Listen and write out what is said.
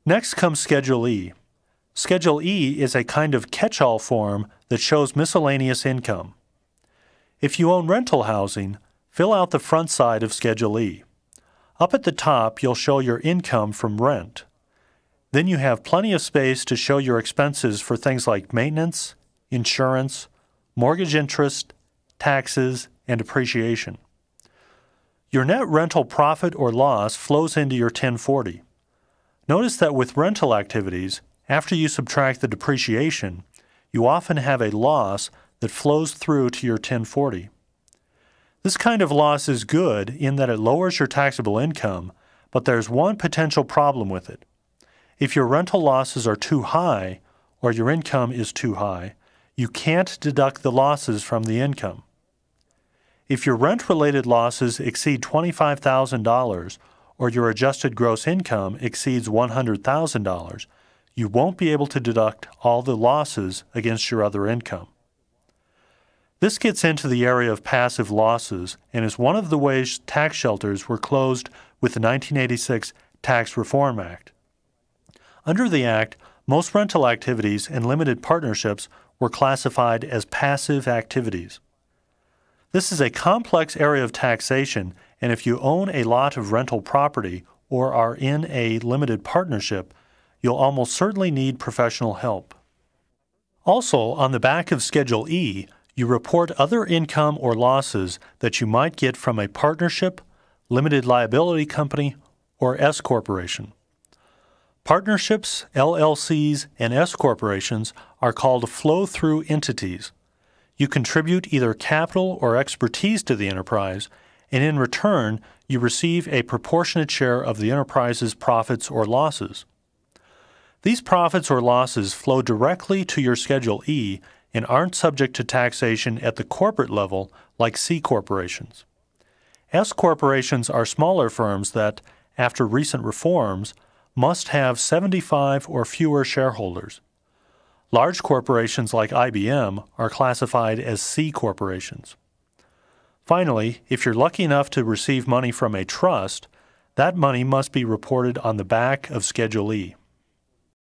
Next comes Schedule E. Schedule E is a kind of catch-all form that shows miscellaneous income. If you own rental housing, fill out the front side of Schedule E. Up at the top, you'll show your income from rent. Then you have plenty of space to show your expenses for things like maintenance, insurance, mortgage interest, taxes, and depreciation. Your net rental profit or loss flows into your 1040. Notice that with rental activities, after you subtract the depreciation, you often have a loss that flows through to your 1040. This kind of loss is good in that it lowers your taxable income, but there's one potential problem with it. If your rental losses are too high, or your income is too high, you can't deduct the losses from the income. If your rent-related losses exceed $25,000 or your adjusted gross income exceeds $100,000, you won't be able to deduct all the losses against your other income. This gets into the area of passive losses and is one of the ways tax shelters were closed with the 1986 Tax Reform Act. Under the Act, most rental activities and limited partnerships were classified as passive activities. This is a complex area of taxation, and if you own a lot of rental property or are in a limited partnership, you'll almost certainly need professional help. Also, on the back of Schedule E, you report other income or losses that you might get from a partnership, limited liability company, or S corporation. Partnerships, LLCs, and S corporations are called flow-through entities. You contribute either capital or expertise to the enterprise, and in return, you receive a proportionate share of the enterprise's profits or losses. These profits or losses flow directly to your Schedule E and aren't subject to taxation at the corporate level like C corporations. S corporations are smaller firms that, after recent reforms, must have 75 or fewer shareholders. Large corporations like IBM are classified as C corporations. Finally, if you're lucky enough to receive money from a trust, that money must be reported on the back of Schedule E.